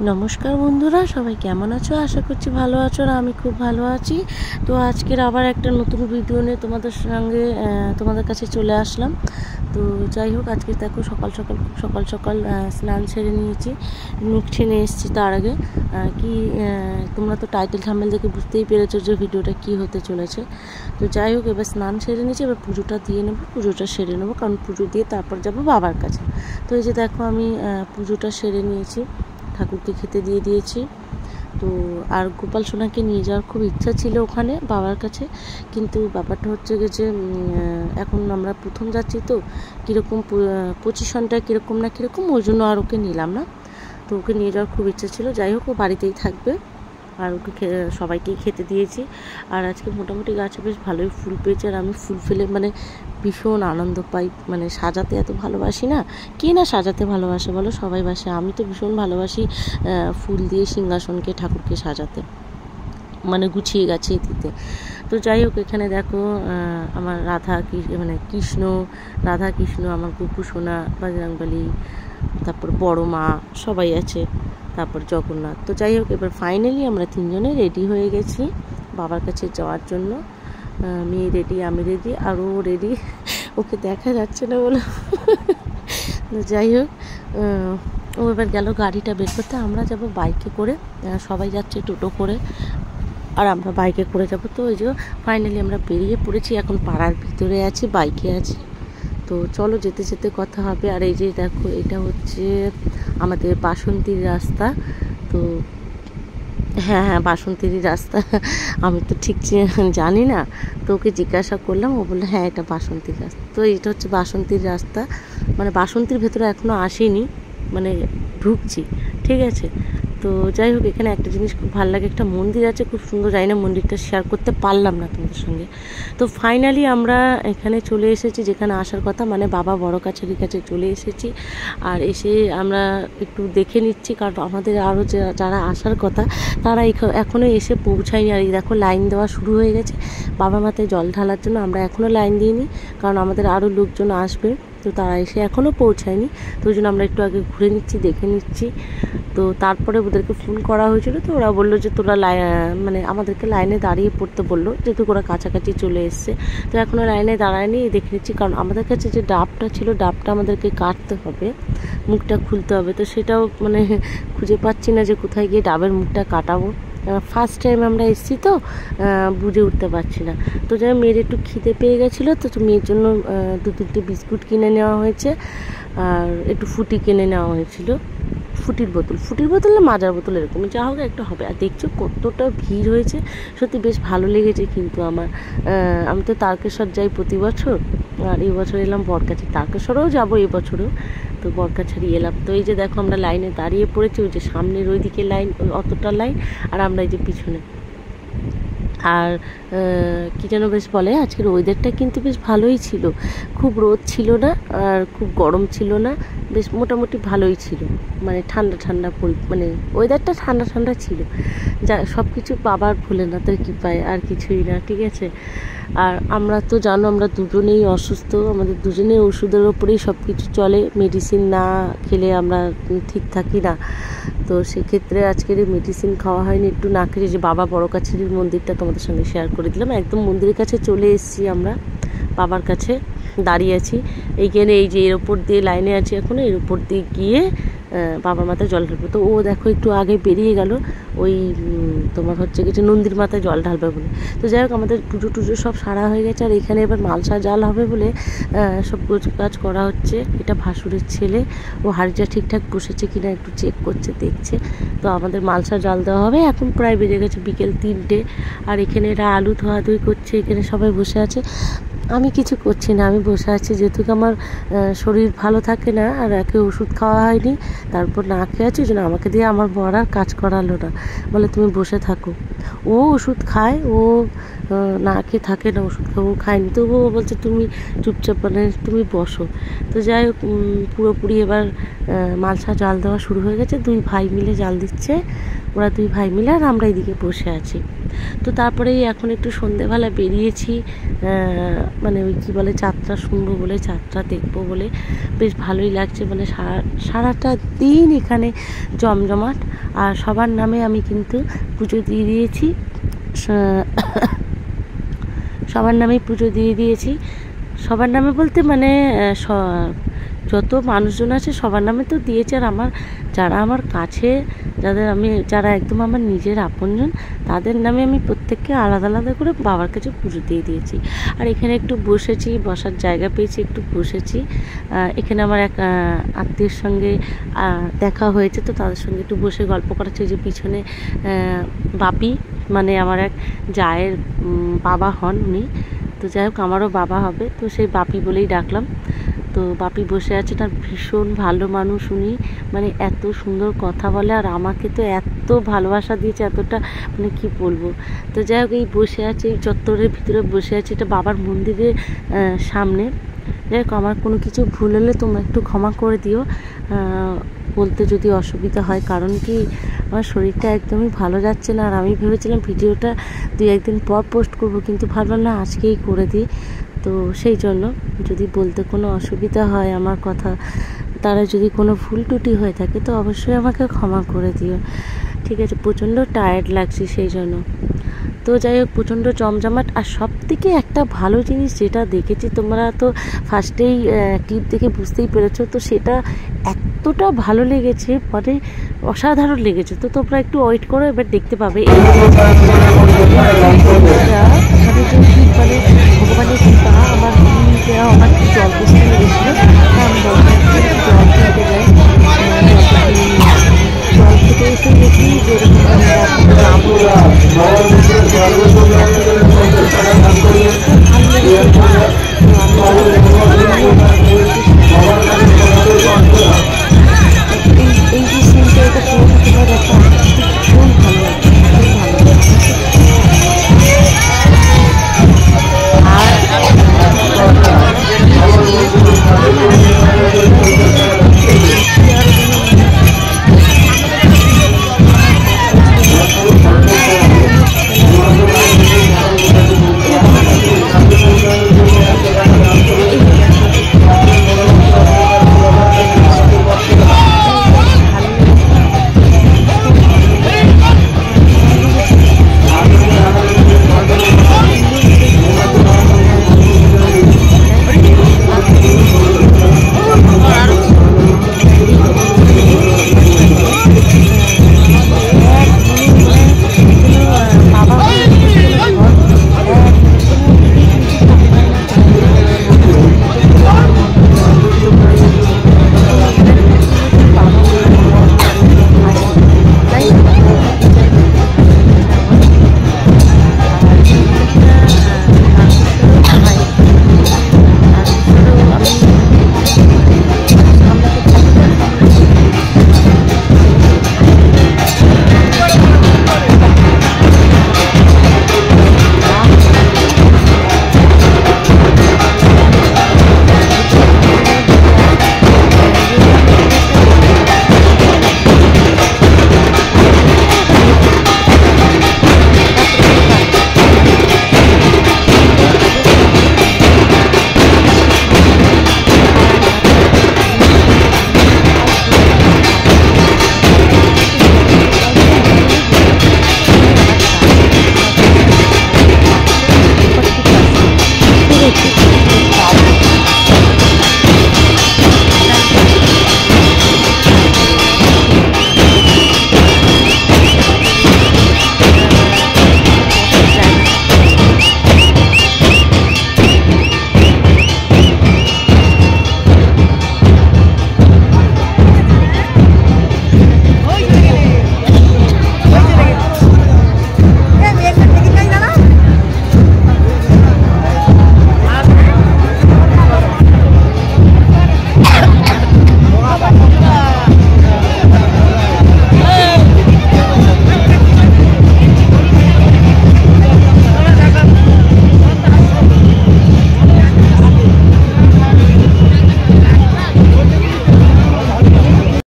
নমস্কার বন্ধুরা, সবাই কেমন আছো? আশা করছি ভালো আছো। আর আমি খুব ভালো আছি। তো আজকের আবার একটা নতুন ভিডিও নিয়ে তোমাদের কাছে চলে আসলাম। তো যাই হোক, আজকে দেখো সকাল সকাল স্নান সেরে নিয়েছি, মুখ ছেনে এসেছি। তার আগে তোমরা তো টাইটেল থাম্বনেল দেখে বুঝতেই পেরেছো যে ভিডিওটা কি হতে চলেছে। তো যাই হোক, এবার স্নান সেরে নিয়েছি, এবার পুজোটা দিয়ে নেবো, পুজোটা সেরে নেবো, কারণ পুজো দিয়ে তারপর যাবো বাবার কাছে। তো এই যে দেখো, আমি পুজোটা সেরে নিয়েছি, ঠাকুরকে খেতে দিয়ে দিয়েছি। তো আর গোপাল সোনাকে নিয়ে যাওয়ার খুব ইচ্ছা ছিল ওখানে বাবার কাছে, কিন্তু ব্যাপারটা হচ্ছে যে এখন আমরা প্রথম যাচ্ছি, তো কীরকম পজিশনটা কীরকম না কীরকম, ওই জন্য আর ওকে নিলাম না। তো ওকে নিয়ে যাওয়ার খুব ইচ্ছা ছিল। যাই হোক, ও বাড়িতেই থাকবে, আর ওকে সবাইকেই খেতে দিয়েছি। আর আজকে মোটামুটি গাছে বেশ ভালোই ফুল পেয়েছে, আর আমি ফুল ফেলে ভীষণ আনন্দ পাই। সাজাতে এত ভালোবাসি না, কে না সাজাতে ভালোবাসে বলো, সবাই বাসে। আমি তো ভীষণ ভালোবাসি ফুল দিয়ে সিংহাসনকে, ঠাকুরকে সাজাতে, গুছিয়ে গাছিয়ে দিতে। তো যাই হোক, এখানে দেখো আমার রাধা কৃষ্ণ, আমার গুপু সোনা, বজরংবলী, তারপর বড় মা সবাই আছে, তারপর জগন্নাথ। তো যাই হোক, এবার ফাইনালি আমরা তিনজনে রেডি হয়ে গেছি বাবার কাছে যাওয়ার জন্য। মেয়ে রেডি, আমি রেডি, আর ও রেডি, ওকে দেখা যাচ্ছে না বলে। যাই হোক, ও এবার গেল গাড়িটা বের করতে। আমরা যাব বাইকে করে, সবাই যাচ্ছে টোটো করে, আর আমরা বাইকে করে যাব। তো ওই যে ফাইনালি আমরা বেরিয়ে পড়েছি, এখন পাড়ার ভিতরে আছি, বাইকে আছি। তো চলো, যেতে যেতে কথা হবে। আর এই যে দেখো, এটা হচ্ছে আমাদের বাসন্তীর রাস্তা। তো হ্যাঁ, বাসন্তীর রাস্তা। আমি তো ঠিক জানি না, তো ওকে জিজ্ঞাসা করলাম, ও বললো হ্যাঁ, এটা বাসন্তীর রাস্তা। তো এটা হচ্ছে বাসন্তীর রাস্তা, বাসন্তীর ভেতরে এখনও আসেনি, ঢুকছি, ঠিক আছে। তো যাই হোক, এখানে একটা জিনিস খুব ভালো লাগে, একটা মন্দির আছে খুব সুন্দর, জানি না মন্দিরটা শেয়ার করতে পারলাম না তোমাদের সঙ্গে। তো ফাইনালি আমরা এখানে চলে এসেছি, যেখানে আসার কথা, বাবা বড় কাছারির কাছে চলে এসেছি। আর এসে আমরা একটু দেখে নিচ্ছি, কারণ আমাদের আরও যারা আসার কথা তারা এখনও এসে পৌঁছায়নি। আর এই দেখো, লাইন দেওয়া শুরু হয়ে গেছে বাবা মাথায় জল ঢালার জন্য। আমরা এখনও লাইন দিইনি, কারণ আমাদের আরও লোকজন আসবে, তো তারা এসে এখনও পৌঁছায়নি। তো ওই জন্য আমরা একটু আগে ঘুরে নিচ্ছি, দেখে নিচ্ছি। তো তারপরে ওদেরকে ফোন করা হয়েছিল, তো ওরা বললো যে তোরা আমাদেরকে লাইনে দাঁড়িয়ে পড়তে বললো, যেহেতু ওরা কাছাকাছি চলে এসছে। তো এখনও লাইনে দাঁড়ায়নি, দেখে নিচ্ছি, কারণ আমাদের কাছে যে ডাবটা ছিল, ডাবটা আমাদেরকে কাটতে হবে, মুখটা খুলতে হবে। তো সেটাও খুঁজে পাচ্ছি না যে কোথায় গিয়ে ডাবের মুখটা কাটাবো। ফার্স্ট টাইম আমরা এসেছি, তো বুঝে উঠতে পারছি না। তো যাই, মেয়ের একটু খিদে পেয়ে গেছিলো, তো মেয়ের জন্য 2-3টে বিস্কুট কিনে নেওয়া হয়েছে, আর একটু ফুটি কিনে নেওয়া হয়েছিল, ফুটির বোতল না মাজার বোতল, এরকম যা হোক একটা হবে। আর দেখছো কতটা ভিড় হয়েছে, সত্যি বেশ ভালো লেগেছে। কিন্তু আমি তো তারকেশ্বর যাই প্রতি বছর, আর এই বছর এলাম বরকাছি, তারকেশ্বরেও যাবো এবছরেও, তো বরকাছাড়ি এলাম। তো এই যে দেখো, আমরা লাইনে দাঁড়িয়ে পড়েছি, ওই যে সামনের ওইদিকে লাইন, ওই অতটা লাইন, আর আমরা এই যে পিছনে। আর কী যেন বেশ বলে, আজকের ওয়েদারটা কিন্তু বেশ ভালোই ছিল, খুব রোদ ছিল না, আর খুব গরম ছিল না, বেশ মোটামুটি ভালোই ছিল, ঠান্ডা ঠান্ডা ওয়েদারটা ঠান্ডা ঠান্ডা ছিল। যা সব কিছু বাবার ভোলেনাথের কৃপায়, আর কিছুই না, ঠিক আছে। আর আমরা তো জানো, আমরা দুজনেই অসুস্থ, আমাদের দুজনেই ওষুধের ওপরেই সব কিছু চলে, মেডিসিন না খেলে আমরা ঠিক থাকি না। তো সেক্ষেত্রে আজকের এই মেডিসিন খাওয়া হয়নি, একটু না খেয়ে যে বাবা বড় কাছারির মন্দিরটা তোমাদের সঙ্গে শেয়ার করে দিলাম। একদম মন্দিরের কাছে চলে এসেছি, আমরা বাবার কাছে দাঁড়িয়ে আছি। এইখানে এই যে এর ওপর দিয়ে লাইনে আছি, এখনও এর ওপর দিয়ে গিয়ে বাবার মাথায় জল ঢালবে। তো ও দেখো একটু আগে বেরিয়ে গেল, ওই তোমার হচ্ছে কিছু নন্দীর মাথায় জল ঢালবে বলে। তো যাই হোক, আমাদের পুজো টুজো সব সারা হয়ে গেছে, আর এখানে এবার মালসা জাল হবে বলে সব কাজ করা হচ্ছে। এটা ভাসুরের ছেলে, ও হাঁড়িটা ঠিকঠাক বসেছে কিনা একটু চেক করছে, দেখছে। তো আমাদের মালসা জাল দেওয়া হবে, এখন প্রায় বেজে গেছে বিকেল 3টে। আর এখানে এরা আলু ধোয়াধুয়ি করছে, এখানে সবাই বসে আছে। আমি কিছু করছি না, আমি বসে আছি, যেহেতু আমার শরীর ভালো থাকে না, আর একে ওষুধ খাওয়া হয়নি, তারপর না খেয়ে আছি, ওই জন্য আমাকে দিয়ে আমার বর আর কাজ করালো না, বলে তুমি বসে থাকো। ও ওষুধ খায়, ও না খেয়ে থাকে না, ওষুধ খাবো, খায়নি, তবুও বলছে তুমি চুপচাপ তুমি বসো। তো যাই হোক, পুরোপুরি এবার মালসা জাল দেওয়া শুরু হয়ে গেছে, 2 ভাই মিলে জাল দিচ্ছে, ওরা 2 ভাই মিলে, আর আমরা এদিকে বসে আছি। তো তারপরেই এখন একটু সন্ধেবেলা বেরিয়েছি, মানে ওই কী বলে যাত্রা শুনবো বলে, যাত্রা দেখবো বলে বেশ ভালোই লাগছে। মানে সারাটা দিন এখানে জমজমাট। আর সবার নামে আমি কিন্তু পুজো দিয়ে দিয়েছি, সবার নামেই পুজো দিয়ে দিয়েছি। সবার নামে বলতে মানে যত মানুষজন আছে সবার নামে তো দিয়েছে। আর যারা আমার কাছে, যারা একদম আমার নিজের আপনজন, তাদের নামে আমি প্রত্যেককে আলাদা আলাদা করে বাবার কাছে পুজো দিয়ে দিয়েছি। আর এখানে একটু বসেছি, বসার জায়গা পেয়েছি, একটু বসেছি। এখানে আমার এক আত্মীয়ের সঙ্গে দেখা হয়েছে, তো তাদের সঙ্গে একটু বসে গল্প করাচ্ছে। যে পিছনে বাপি, মানে আমার এক জায়ের বাবা হন উনি, তো যাই হোক আমারও বাবা হবে, তো সেই বাপি বলেই ডাকলাম। তো বাপি বসে আছে, তার ভীষণ ভালো মানুষ উনি, মানে এত সুন্দর কথা বলে আর আমাকে তো এত ভালোবাসা দিয়েছে, এতটা মানে কি বলবো। তো যাই হোক এই বসে আছে, এই চত্বরের ভিতরে বসে আছে, এটা বাবার মন্দিরের সামনে। যাই হোক আমার কোনো কিছু ভুল হলে তোমরা একটু ক্ষমা করে দিও, বলতে যদি অসুবিধা হয়। কারণ কি আমার শরীরটা একদমই ভালো যাচ্ছে না। আর আমি ভেবেছিলাম ভিডিওটা 2-1 দিন পর পোস্ট করব, কিন্তু ভাবলাম না আজকেই করে দিই। তো সেই জন্য যদি বলতে কোনো অসুবিধা হয় আমার কথা, তারা যদি কোনো ভুল ত্রুটি হয়ে থাকে, তো অবশ্যই আমাকে ক্ষমা করে দিও, ঠিক আছে। প্রচণ্ড টায়ার্ড লাগছে সেই জন্য। তো যাই হোক প্রচণ্ড জমজমাট। আর সব থেকে একটা ভালো জিনিস যেটা দেখেছি, তোমরা তো ফার্স্টেই ক্লিপ দেখে বুঝতেই পেরেছো, তো সেটা এতটা ভালো লেগেছে, মানে অসাধারণ লেগেছে। তো তোমরা একটু ওয়েট করো, এবার দেখতে পাবে। মানে ভগবানের কৃপা, আমার আমার জল বসতে লেগেছিলো, আমি জল কিনতে যাই, জল খেতে এসে দেখি এই যে সিনটা, এটা পুরো তোমার একটা ভীষণ ভালো লাগে, ভীষণ ভালো লাগে।